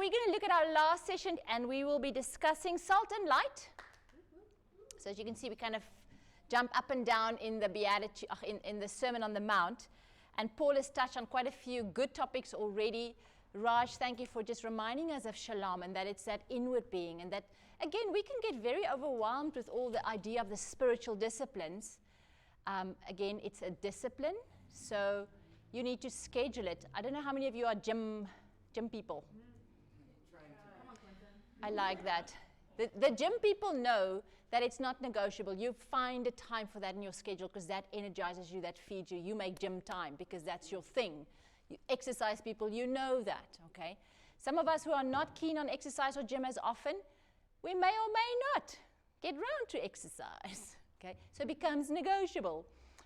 we're going to look at our last session, and we will be discussing salt and light. So as you can see, we kind of jump up and down in the Beatitude, in the Sermon on the Mount. And Paul has touched on quite a few good topics already. Raj, thank you for just reminding us of shalom, and that it's that inward being. And that, again, we can get very overwhelmed with all the idea of the spiritual disciplines. Again, it's a discipline, so you need to schedule it. I don't know how many of you are gym people. I like that. The gym people know that it's not negotiable. You find a time for that in your schedule because that energizes you, that feeds you. You make gym time because that's your thing. You exercise people, you know that, okay? Some of us who are not keen on exercise or gym as often, we may or may not get round to exercise, okay? So it becomes negotiable.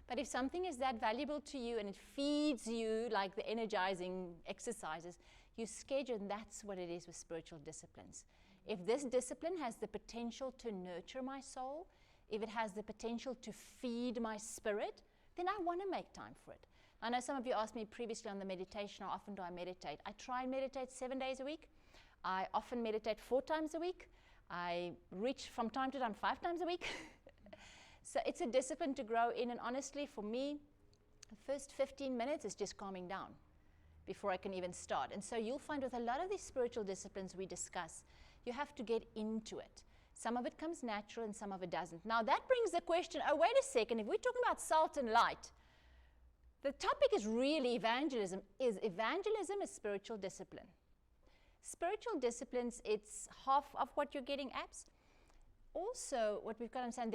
But if something is that valuable to you and it feeds you like the energizing exercises, you schedule, and that's what it is with spiritual disciplines. If this discipline has the potential to nurture my soul, if it has the potential to feed my spirit, then I want to make time for it. I know some of you asked me previously on the meditation, how often do I meditate? I try and meditate 7 days a week. I often meditate 4 times a week. I reach from time to time 5 times a week. So it's a discipline to grow in, and honestly, for me, the first 15 minutes is just calming down before I can even start. And so you'll find with a lot of these spiritual disciplines we discuss, you have to get into it. Some of it comes natural and some of it doesn't. Now that brings the question, oh, wait a second, if we're talking about salt and light, the topic is really evangelism. Is evangelism a spiritual discipline? Spiritual disciplines, it's half of what you're getting at. Also, what we've got to understand,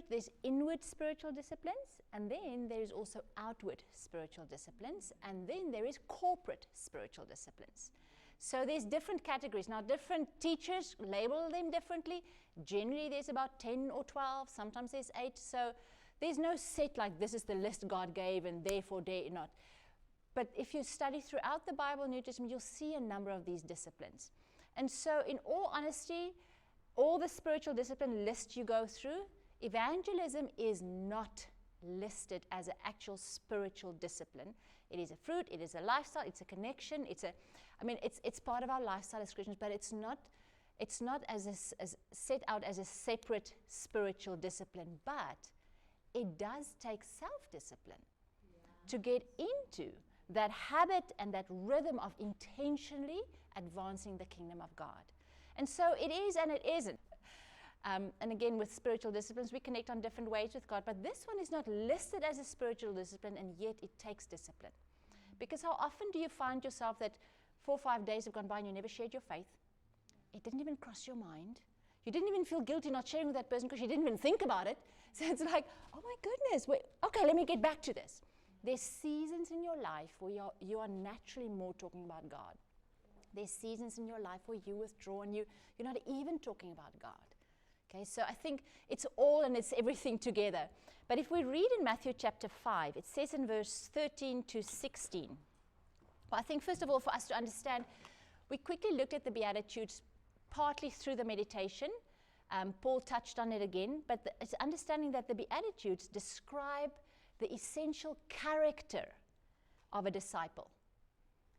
there's inward spiritual disciplines, and then there's also outward spiritual disciplines, and then there is corporate spiritual disciplines. So there's different categories. Now, different teachers label them differently. Generally, there's about 10 or 12. Sometimes there's 8. So there's no set like this is the list God gave, and therefore dare not. But if you study throughout the Bible, New Testament, you'll see a number of these disciplines. And so, in all honesty, all the spiritual discipline list you go through, evangelism is not listed as an actual spiritual discipline. It is a fruit, it is a lifestyle, it's a connection, it's part of our lifestyle as Christians, but it's not as set out as a separate spiritual discipline. But it does take self-discipline to get into that habit and that rhythm of intentionally advancing the kingdom of God. And so it is and it isn't. And again, with spiritual disciplines, we connect on different ways with God. But this one is not listed as a spiritual discipline, and yet it takes discipline. Because how often do you find yourself that 4 or 5 days have gone by and you never shared your faith? It didn't even cross your mind. You didn't even feel guilty not sharing with that person because you didn't even think about it. So it's like, oh my goodness, wait, okay, let me get back to this. There's seasons in your life where you are naturally more talking about God. There's seasons in your life where you withdraw and you're not even talking about God. Okay, so I think it's all and it's everything together. But if we read in Matthew chapter 5, it says in verse 13 to 16. Well, I think first of all, for us to understand, we quickly looked at the Beatitudes partly through the meditation. Paul touched on it again, but it's understanding that the Beatitudes describe the essential character of a disciple.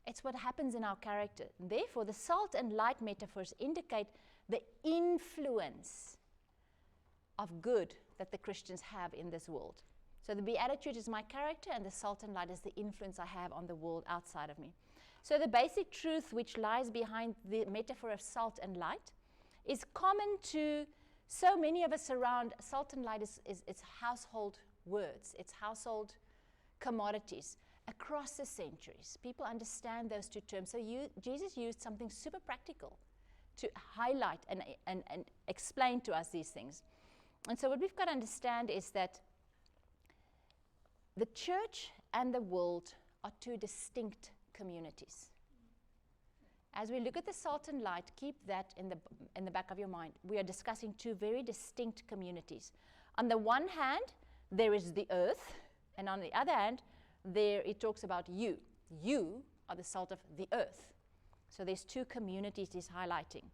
It's what happens in our character. And therefore, the salt and light metaphors indicate the influence of good that the Christians have in this world. So the Beatitude is my character, and the salt and light is the influence I have on the world outside of me. So the basic truth which lies behind the metaphor of salt and light is common to so many of us around. Salt and light is household words. It's household commodities. Across the centuries, people understand those two terms. So Jesus used something super practical to highlight and explain to us these things. And so what we've got to understand is that the church and the world are two distinct communities. As we look at the salt and light, keep that in the back of your mind. We are discussing two very distinct communities. On the one hand, there is the earth, and on the other hand, there it talks about you. You are the salt of the earth. So there's two communities he's highlighting.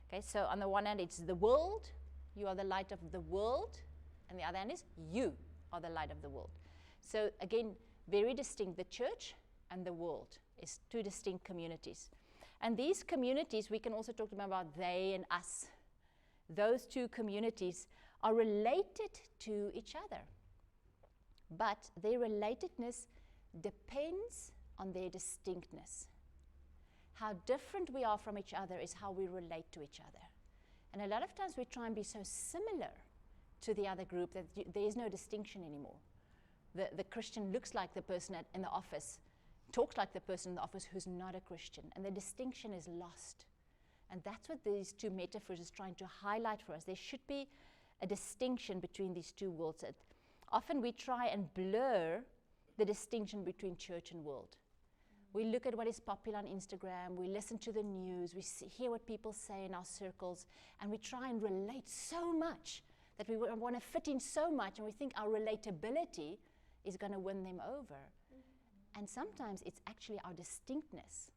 Okay, so on the one hand it's the world, you are the light of the world, and the other hand is you are the light of the world. So again, very distinct. The church and the world is two distinct communities. And these communities, we can also talk to them about they and us. Those two communities are related to each other. But their relatedness depends on their distinctness. How different we are from each other is how we relate to each other. And a lot of times we try and be so similar to the other group that there is no distinction anymore. The Christian looks like the person in the office, talks like the person in the office who's not a Christian, and the distinction is lost. And that's what these two metaphors is trying to highlight for us. There should be a distinction between these two worlds. Often we try and blur the distinction between church and world. We look at what is popular on Instagram, we listen to the news, we hear what people say in our circles, and we try and relate so much that we want to fit in so much, and we think our relatability is going to win them over. And sometimes it's actually our distinctness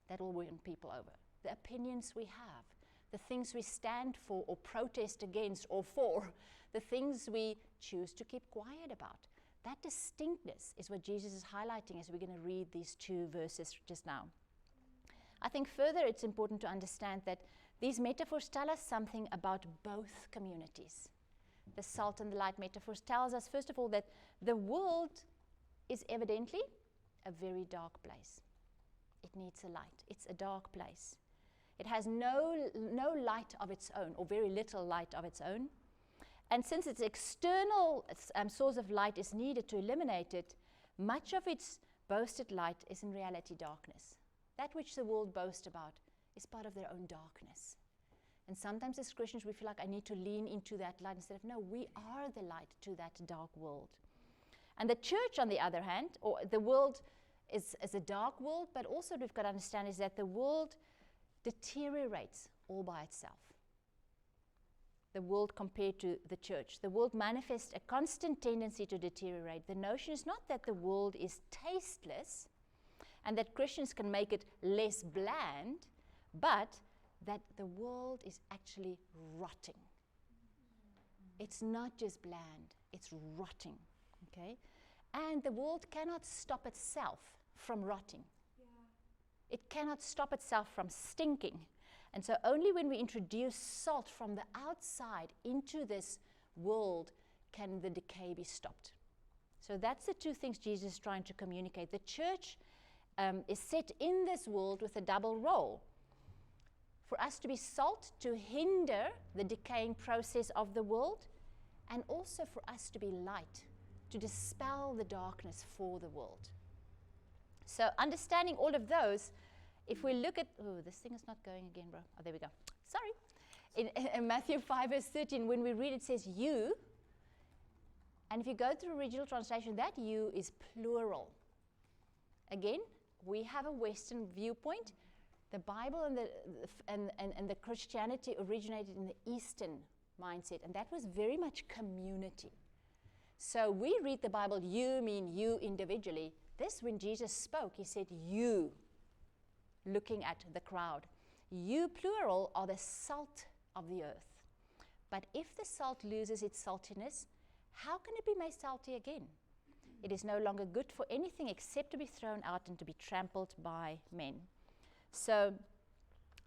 that will win people over. The opinions we have, the things we stand for or protest against or for, the things we choose to keep quiet about. That distinctness is what Jesus is highlighting as we're going to read these two verses just now. I think further it's important to understand that these metaphors tell us something about both communities. The salt and the light metaphors tells us, first of all, that the world is evidently a very dark place. It needs a light. It's a dark place. It has no light of its own, or very little light of its own. And since its external source of light is needed to illuminate it, much of its boasted light is in reality darkness. That which the world boasts about is part of their own darkness. And sometimes as Christians we feel like I need to lean into that light instead of, no, we are the light to that dark world. And the church, on the other hand, or the world is a dark world, but also what we've got to understand is that the world deteriorates all by itself. The world compared to the church. The world manifests a constant tendency to deteriorate. The notion is not that the world is tasteless and that Christians can make it less bland, but that the world is actually rotting. It's not just bland, it's rotting, okay? And the world cannot stop itself from rotting. Yeah. It cannot stop itself from stinking. And so only when we introduce salt from the outside into this world can the decay be stopped. So that's the two things Jesus is trying to communicate. The church is set in this world with a double role. For us to be salt to hinder the decaying process of the world, and also for us to be light to dispel the darkness for the world. So understanding all of those, if we look at, oh, this thing is not going again, bro. Oh, there we go. Sorry. In Matthew 5, verse 13, when we read it says you, and if you go to the original translation, that you is plural. Again, we have a Western viewpoint. The Bible and the Christianity originated in the Eastern mindset, and that was very much community. So we read the Bible, you mean you individually. This, when Jesus spoke, he said you, looking at the crowd. You, plural, are the salt of the earth. But if the salt loses its saltiness, how can it be made salty again? It is no longer good for anything except to be thrown out and to be trampled by men. So,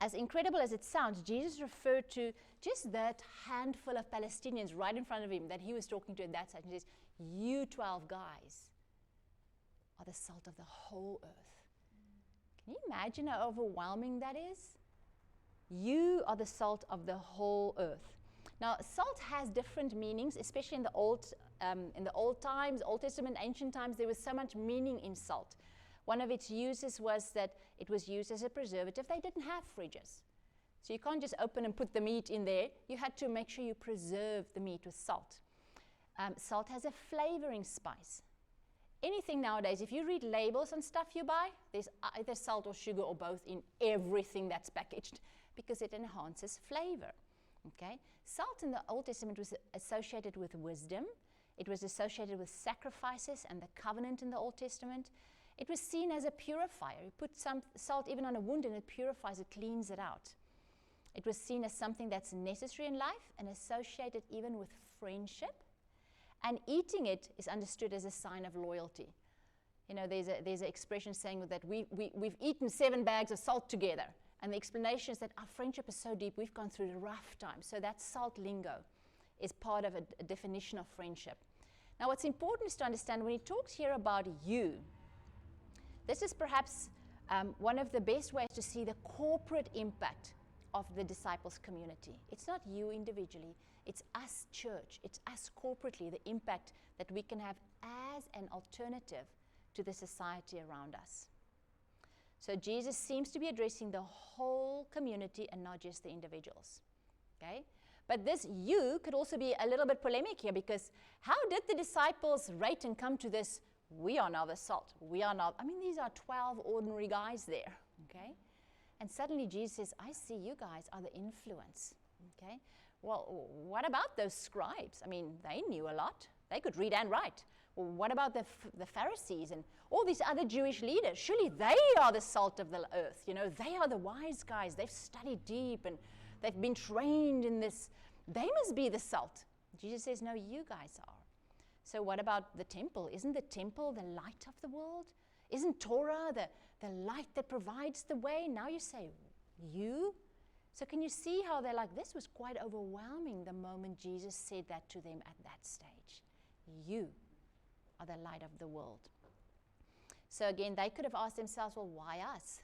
as incredible as it sounds, Jesus referred to just that handful of Palestinians right in front of him that he was talking to at that time. He says, you 12 guys are the salt of the whole earth. Can you imagine how overwhelming that is? You are the salt of the whole earth. Now, salt has different meanings, especially in the old times, Old Testament, ancient times. There was so much meaning in salt. One of its uses was that it was used as a preservative. They didn't have fridges. So you can't just open and put the meat in there. You had to make sure you preserve the meat with salt. Salt has a flavoring spice. Anything nowadays, if you read labels on stuff you buy, there's either salt or sugar or both in everything that's packaged because it enhances flavor. Okay? Salt in the Old Testament was associated with wisdom. It was associated with sacrifices and the covenant in the Old Testament. It was seen as a purifier. You put some salt even on a wound and it purifies, it cleans it out. It was seen as something that's necessary in life and associated even with friendship. And eating it is understood as a sign of loyalty. You know, there's an expression saying that we've eaten 7 bags of salt together. And the explanation is that our friendship is so deep, we've gone through the rough times. So that salt lingo is part of a definition of friendship. Now, what's important is to understand when he talks here about you, this is perhaps one of the best ways to see the corporate impact of the disciples' community. It's not you individually, it's us church, it's us corporately, the impact that we can have as an alternative to the society around us. So Jesus seems to be addressing the whole community and not just the individuals. Okay? But this you could also be a little bit polemic here, because how did the disciples rate and come to this, we are now the salt, we are now, I mean, these are 12 ordinary guys there, okay? And suddenly Jesus says, I see you guys are the influence, okay? Well, what about those scribes? I mean, they knew a lot. They could read and write. Well, what about the Pharisees and all these other Jewish leaders? Surely they are the salt of the earth. You know, they are the wise guys. They've studied deep and they've been trained in this. They must be the salt. Jesus says, no, you guys are. So what about the temple? Isn't the temple the light of the world? Isn't Torah the light that provides the way? Now you say, you? So can you see how they're like, this was quite overwhelming the moment Jesus said that to them at that stage. You are the light of the world. So again, they could have asked themselves, well, why us?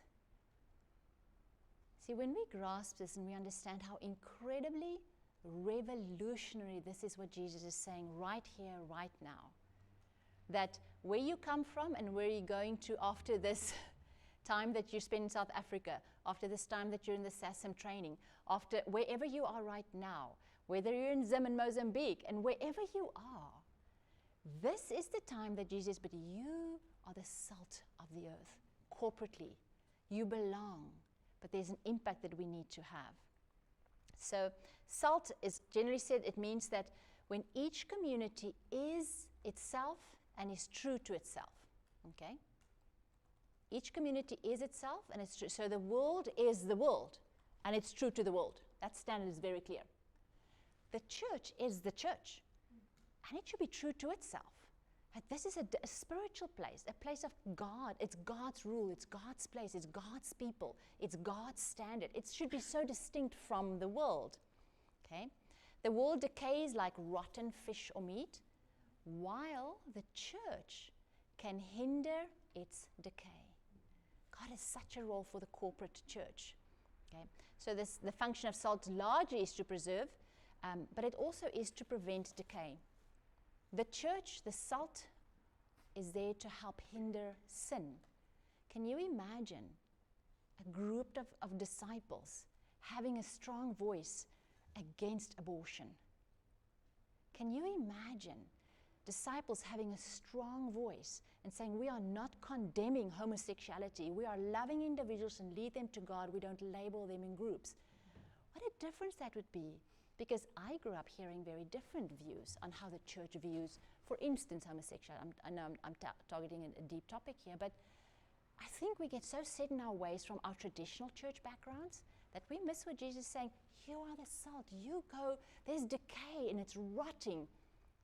See, when we grasp this and we understand how incredibly revolutionary this is what Jesus is saying right here, right now, that where you come from and where you're going to after this time that you spend in South Africa, after this time that you're in the SASM training, after wherever you are right now, whether you're in Zim in Mozambique, and wherever you are, this is the time that Jesus says, but you are the salt of the earth. Corporately, you belong, but there's an impact that we need to have. So salt is generally said, it means that when each community is itself and is true to itself, okay? Each community is itself and it's true. So the world is the world and it's true to the world. That standard is very clear. The church is the church and it should be true to itself. Like this is a spiritual place, a place of God. It's God's rule, it's God's place, it's God's people, it's God's standard. It should be so distinct from the world. Okay? The world decays like rotten fish or meat, while the church can hinder its decay. God has such a role for the corporate church. Okay? So the function of salt largely is to preserve, but it also is to prevent decay. The church, the salt, is there to help hinder sin. Can you imagine a group of disciples having a strong voice against abortion? Can you imagine disciples having a strong voice and saying, we are not condemning homosexuality, we are loving individuals and lead them to God, we don't label them in groups? What a difference that would be. Because I grew up hearing very different views on how the church views, for instance, homosexuality. I know I'm targeting a deep topic here, but I think we get so set in our ways from our traditional church backgrounds that we miss what Jesus is saying. You are the salt. You go, there's decay and it's rotting.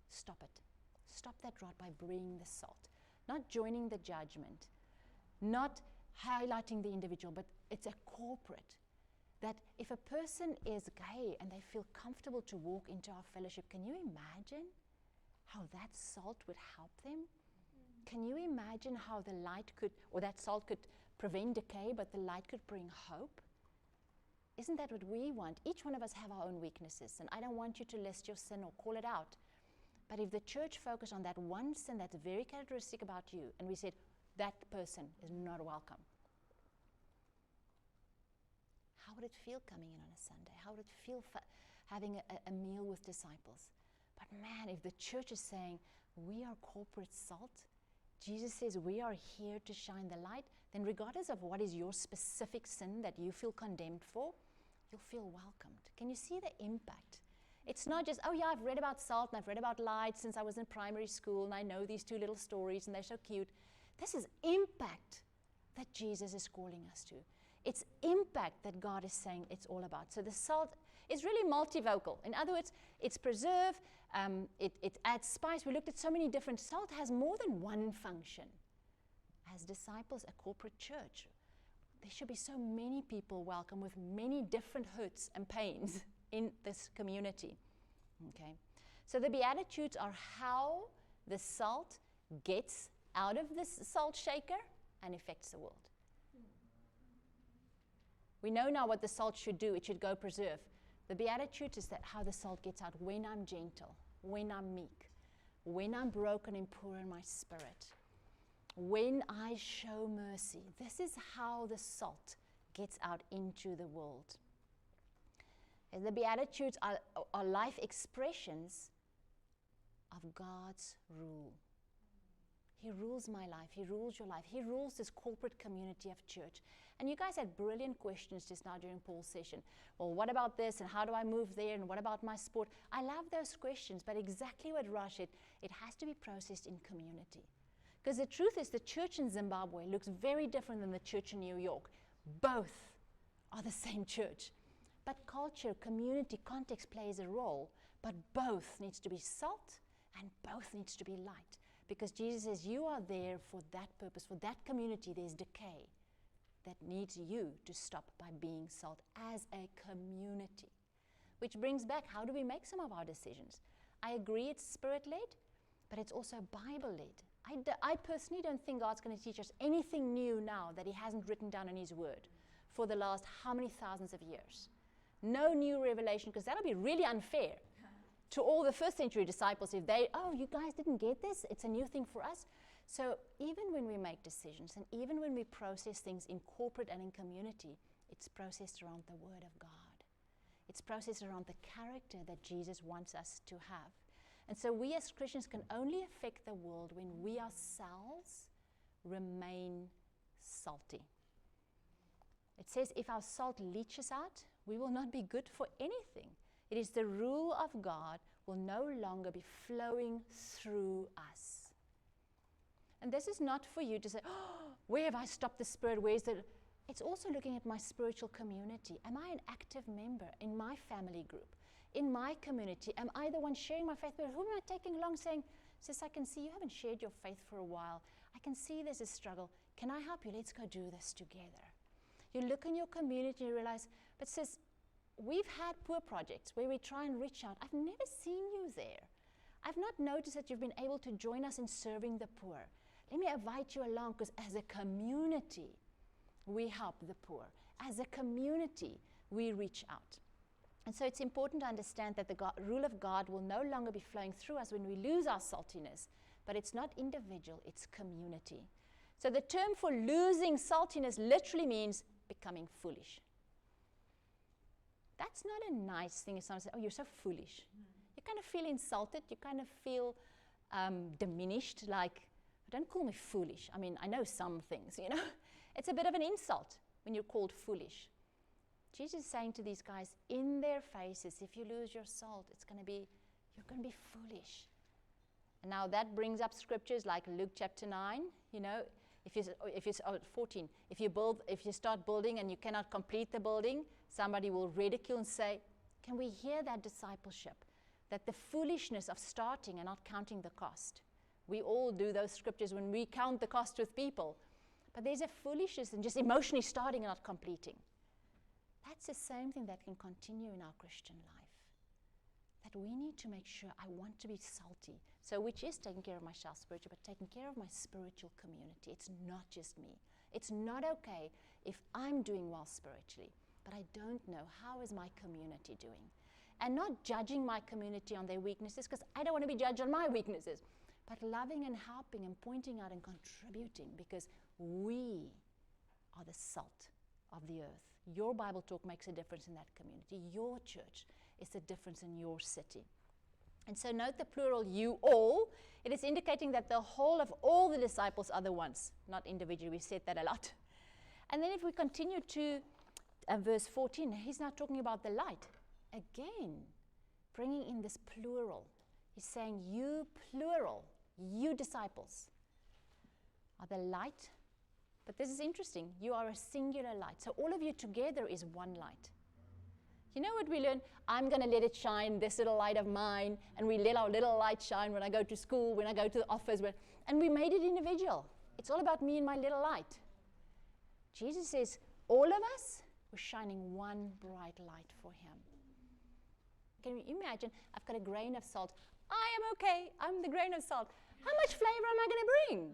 Stop it. Stop that rot by bringing the salt. Not joining the judgment, not highlighting the individual, but it's a corporate. That if a person is gay and they feel comfortable to walk into our fellowship, can you imagine how that salt would help them? Can you imagine how the light could, or that salt could prevent decay, but the light could bring hope? Isn't that what we want? Each one of us have our own weaknesses, and I don't want you to list your sin or call it out. But if the church focused on that one sin that's very characteristic about you, and we said, that person is not welcome, how would it feel coming in on a Sunday? How would it feel having a meal with disciples? But man, if the church is saying, we are corporate salt, Jesus says we are here to shine the light, then regardless of what is your specific sin that you feel condemned for, you'll feel welcomed. Can you see the impact? It's not just, oh yeah, I've read about salt and I've read about light since I was in primary school and I know these two little stories and they're so cute. This is impact that Jesus is calling us to. It's impact that God is saying it's all about. So the salt is really multivocal. In other words, it's preserve, it adds spice. We looked at so many different, salt has more than one function. As disciples, a corporate church, there should be so many people welcome with many different hurts and pains in this community. Okay, so the Beatitudes are how the salt gets out of this salt shaker and affects the world. We know now what the salt should do. It should go preserve. The Beatitudes is that how the salt gets out when I'm gentle, when I'm meek, when I'm broken and poor in my spirit, when I show mercy. This is how the salt gets out into the world. And the Beatitudes are life expressions of God's rule. He rules my life. He rules your life. He rules this corporate community of church. And you guys had brilliant questions just now during Paul's session. Well, what about this? And how do I move there? And what about my sport? I love those questions, but exactly what Raj said, it has to be processed in community. Because the truth is the church in Zimbabwe looks very different than the church in New York. Both are the same church. But culture, community, context plays a role. But both needs to be salt and both needs to be light. Because Jesus says you are there for that purpose. For that community, there's decay that needs you to stop by being salt as a community. Which brings back, how do we make some of our decisions? I agree it's Spirit-led, but it's also Bible-led. I personally don't think God's going to teach us anything new now that He hasn't written down in His Word for the last how many thousands of years. No new revelation, because that'll be really unfair to all the first century disciples if they, oh, you guys didn't get this? It's a new thing for us. So even when we make decisions and even when we process things in corporate and in community, it's processed around the Word of God. It's processed around the character that Jesus wants us to have. And so we as Christians can only affect the world when we ourselves remain salty. It says if our salt leaches out, we will not be good for anything. It is the rule of God will no longer be flowing through us. And this is not for you to say, oh, where have I stopped the Spirit? Where is it? It's also looking at my spiritual community. Am I an active member in my family group? In my community? Am I the one sharing my faith? But who am I taking along saying, sis, I can see you haven't shared your faith for a while. I can see there's a struggle. Can I help you? Let's go do this together. You look in your community and you realize, but sis, we've had poor projects where we try and reach out. I've never seen you there. I've not noticed that you've been able to join us in serving the poor. Let me invite you along, because as a community, we help the poor. As a community, we reach out. And so it's important to understand that the rule of God will no longer be flowing through us when we lose our saltiness. But it's not individual, it's community. So the term for losing saltiness literally means becoming foolish. That's not a nice thing if someone says, oh, you're so foolish. You kind of feel insulted. You kind of feel diminished, like, don't call me foolish. I mean, I know some things, you know. It's a bit of an insult when you're called foolish. Jesus is saying to these guys, in their faces, if you lose your salt, you're going to be foolish. And now that brings up scriptures like Luke chapter 9, you know, if you 14, if you start building and you cannot complete the building, somebody will ridicule and say, can we hear that discipleship? That the foolishness of starting and not counting the cost. We all do those scriptures when we count the cost with people. But there's a foolishness in just emotionally starting and not completing. That's the same thing that can continue in our Christian life. That we need to make sure I want to be salty. So which is taking care of myself spiritually, but taking care of my spiritual community. It's not just me. It's not okay if I'm doing well spiritually, but I don't know how is my community doing. And not judging my community on their weaknesses, because I don't want to be judged on my weaknesses, but loving and helping and pointing out and contributing, because we are the salt of the earth. Your Bible talk makes a difference in that community. Your church is the difference in your city. And so note the plural, you all. It is indicating that the whole of all the disciples are the ones, not individually. We've said that a lot. And then if we continue to verse 14, he's now talking about the light. Again, bringing in this plural. He's saying, you plural, you disciples, are the light. But this is interesting. You are a singular light. So all of you together is one light. You know what we learn? I'm going to let it shine, this little light of mine. And we let our little light shine when I go to school, when I go to the office. And we made it individual. It's all about me and my little light. Jesus says, all of us were shining one bright light for him. Can you imagine? I've got a grain of salt. I am okay. I'm the grain of salt. How much flavor am I going to bring?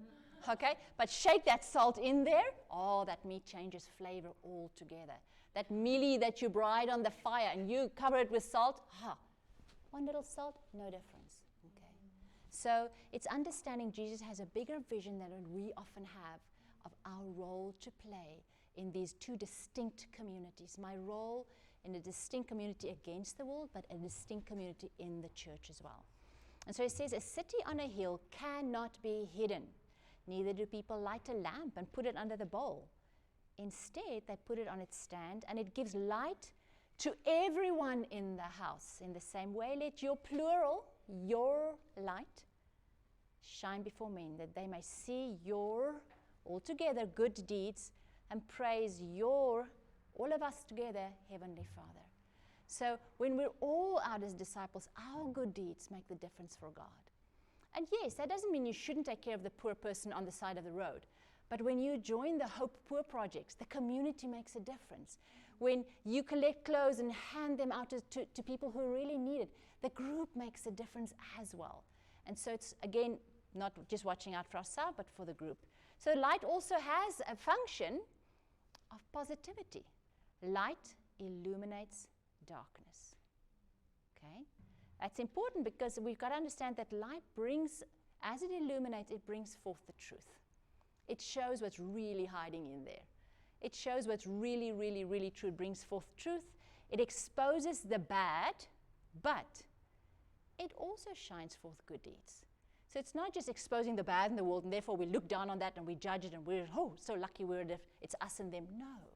Okay, but shake that salt in there. Oh, that meat changes flavor altogether. That mealie that you bride on the fire and you cover it with salt, one little salt, no difference. Okay, so it's understanding Jesus has a bigger vision than we often have of our role to play in these two distinct communities. My role in a distinct community against the world, but a distinct community in the church as well. And so it says, a city on a hill cannot be hidden. Neither do people light a lamp and put it under the bowl. Instead, they put it on its stand, and it gives light to everyone in the house. In the same way, let your plural, your light, shine before men, that they may see your altogether good deeds and praise your, all of us together, Heavenly Father. So when we're all out as disciples, our good deeds make the difference for God. And yes, that doesn't mean you shouldn't take care of the poor person on the side of the road. But when you join the Hope Poor projects, the community makes a difference. When you collect clothes and hand them out to people who really need it, the group makes a difference as well. And so it's, again, not just watching out for ourselves, but for the group. So light also has a function of positivity. Light illuminates darkness. Okay? That's important because we've got to understand that light brings, as it illuminates, it brings forth the truth. It shows what's really hiding in there. It shows what's really, really, really true. It brings forth truth. It exposes the bad, but it also shines forth good deeds. So it's not just exposing the bad in the world, and therefore we look down on that and we judge it and we're, oh, so lucky it's us and them. No.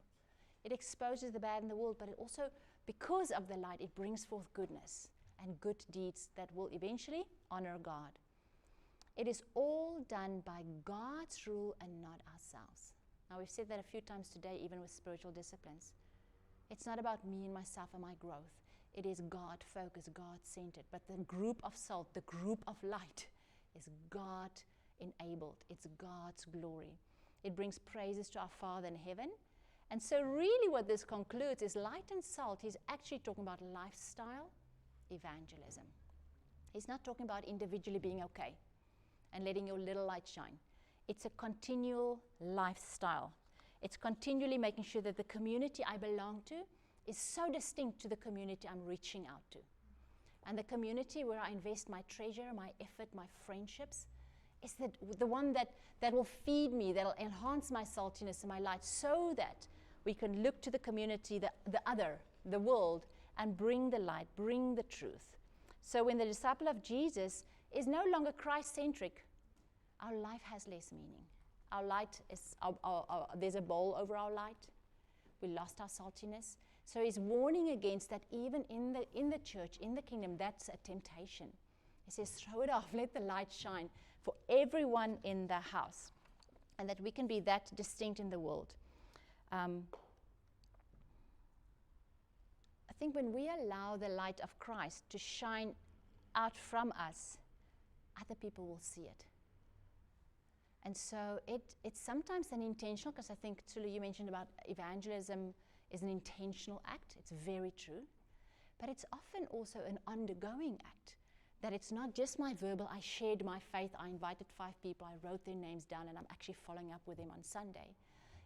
It exposes the bad in the world, but it also, because of the light, it brings forth goodness and good deeds that will eventually honor God. It is all done by God's rule and not ourselves. Now, we've said that a few times today, even with spiritual disciplines. It's not about me and myself and my growth. It is God-focused, God-centered. But the group of salt, the group of light, is God-enabled. It's God's glory. It brings praises to our Father in heaven. And so really what this concludes is light and salt. He's actually talking about lifestyle evangelism. He's not talking about individually being okay and letting your little light shine. It's a continual lifestyle. It's continually making sure that the community I belong to is so distinct to the community I'm reaching out to. And the community where I invest my treasure, my effort, my friendships, is the one that will feed me, that will enhance my saltiness and my light, so that we can look to the community, the other, the world, and bring the light, bring the truth. So when the disciple of Jesus is no longer Christ-centric, our life has less meaning. Our light is, there's a bowl over our light. We lost our saltiness. So he's warning against that even in the church, in the kingdom, that's a temptation. He says, throw it off, let the light shine for everyone in the house, and that we can be that distinct in the world. I think when we allow the light of Christ to shine out from us, other people will see it. And so it's sometimes an intentional, because I think, Tulu, you mentioned about evangelism is an intentional act. It's very true. But it's often also an undergoing act, that it's not just my verbal, I shared my faith, I invited 5 people, I wrote their names down, and I'm actually following up with them on Sunday.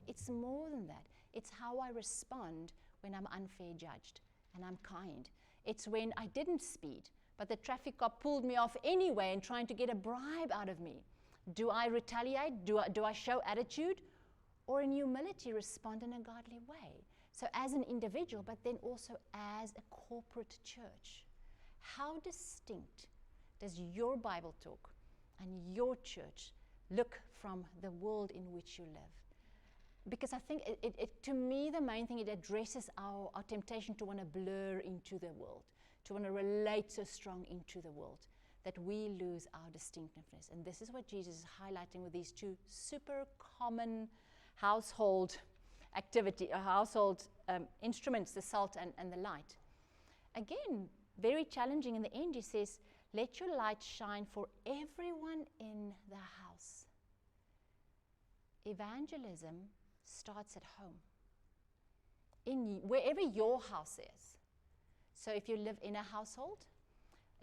It's more than that. It's how I respond when I'm unfair judged and I'm kind. It's when I didn't speed, but the traffic cop pulled me off anyway and trying to get a bribe out of me. Do I retaliate? Do I show attitude? Or in humility respond in a godly way? So as an individual, but then also as a corporate church. How distinct does your Bible talk and your church look from the world in which you live? Because I think to me, the main thing, it addresses our temptation to want to blur into the world, to want to relate so strong into the world, that we lose our distinctiveness. And this is what Jesus is highlighting with these 2 super common household household instruments, the salt and the light. Again, very challenging in the end. He says, let your light shine for everyone in the house. Evangelism starts at home. wherever your house is. So if you live in a household,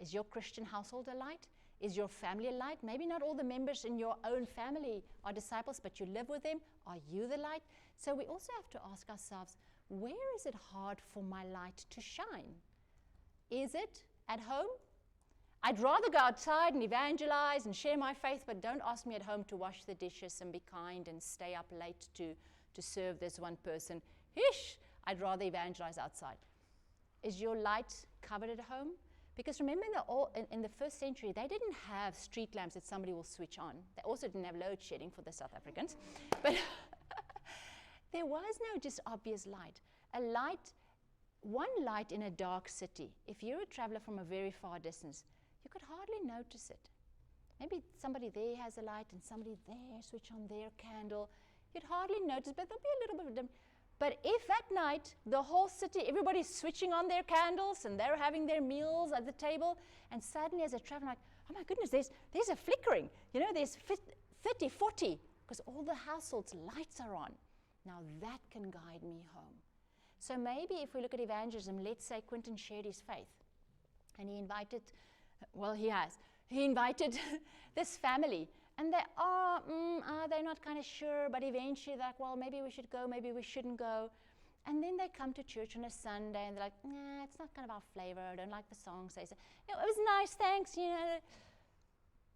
is your Christian household a light? Is your family a light? Maybe not all the members in your own family are disciples, but you live with them. Are you the light? So we also have to ask ourselves, where is it hard for my light to shine? Is it at home? I'd rather go outside and evangelize and share my faith, but don't ask me at home to wash the dishes and be kind and stay up late to serve this one person. Hish! I'd rather evangelize outside. Is your light covered at home? Because remember, in the first century, they didn't have street lamps that somebody will switch on. They also didn't have load shedding for the South Africans. But there was no just obvious light. One light in a dark city, if you're a traveler from a very far distance, you could hardly notice it. Maybe somebody there has a light and somebody there switch on their candle. You'd hardly notice, but there'll be a little bit of them. But if at night, the whole city, everybody's switching on their candles and they're having their meals at the table, and suddenly as a traveler, like, oh my goodness, there's a flickering. You know, there's 30, 40, because all the households' lights are on. Now that can guide me home. So maybe if we look at evangelism, let's say Quentin shared his faith, and he invited this family. And they're not kind of sure, but eventually they're like, well, maybe we should go, maybe we shouldn't go. And then they come to church on a Sunday and they're like, nah, it's not kind of our flavor, I don't like the songs. They say, it was nice, thanks,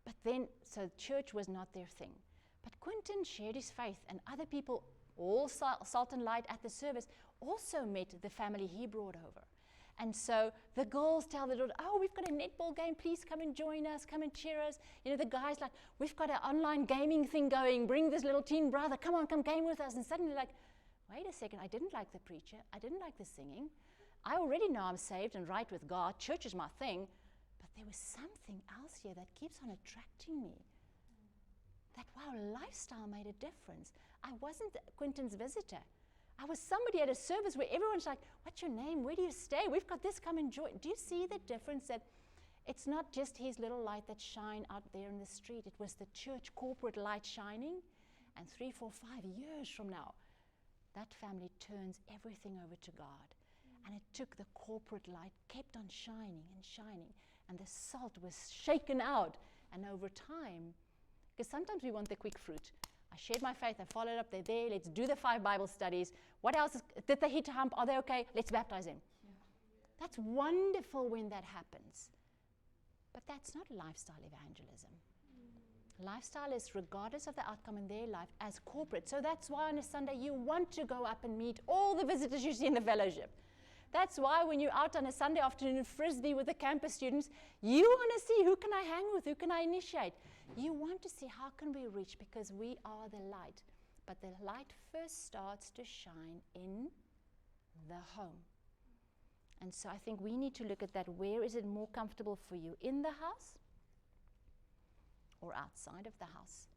But then, so church was not their thing. But Quentin shared his faith, and other people, all salt and light at the service, also met the family he brought over. And so the girls tell the daughter, oh, we've got a netball game, please come and join us, come and cheer us. The guy's like, we've got an online gaming thing going, bring this little teen brother, come on, come game with us. And suddenly like, wait a second, I didn't like the preacher, I didn't like the singing. I already know I'm saved and right with God, church is my thing, but there was something else here that keeps on attracting me. That, wow, lifestyle made a difference. I wasn't Quentin's visitor. I was somebody at a service where everyone's like, what's your name? Where do you stay? We've got this, come and join. Do you see the difference that it's not just his little light that shine out there in the street. It was the church corporate light shining. And 3, 4, 5 years from now, that family turns everything over to God. And it took the corporate light, kept on shining and shining. And the salt was shaken out. And over time, because sometimes we want the quick fruit. I shared my faith, I followed up, they're there, let's do the 5 Bible studies. What else? Did they hit a hump? Are they okay? Let's baptize them. Yeah. That's wonderful when that happens. But that's not lifestyle evangelism. Lifestyle is regardless of the outcome in their life as corporate. So that's why on a Sunday you want to go up and meet all the visitors you see in the fellowship. That's why when you're out on a Sunday afternoon in Frisbee with the campus students, you want to see who can I hang with, who can I initiate. You want to see how can we reach, because we are the light. But the light first starts to shine in the home. And so I think we need to look at that. Where is it more comfortable for you? In the house or outside of the house?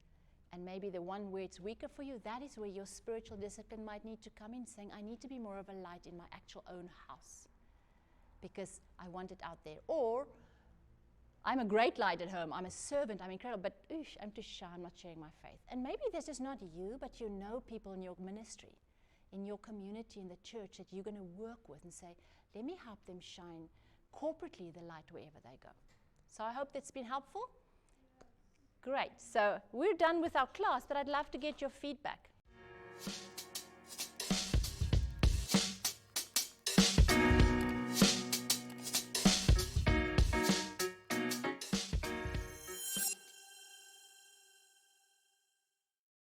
And maybe the one where it's weaker for you, that is where your spiritual discipline might need to come in, saying, I need to be more of a light in my actual own house because I want it out there. Or I'm a great light at home, I'm a servant, I'm incredible, but I'm too shy, I'm not sharing my faith. And maybe this is not you, but you know people in your ministry, in your community, in the church that you're going to work with and say, let me help them shine corporately the light wherever they go. So I hope that's been helpful. Great. So we're done with our class, but I'd love to get your feedback.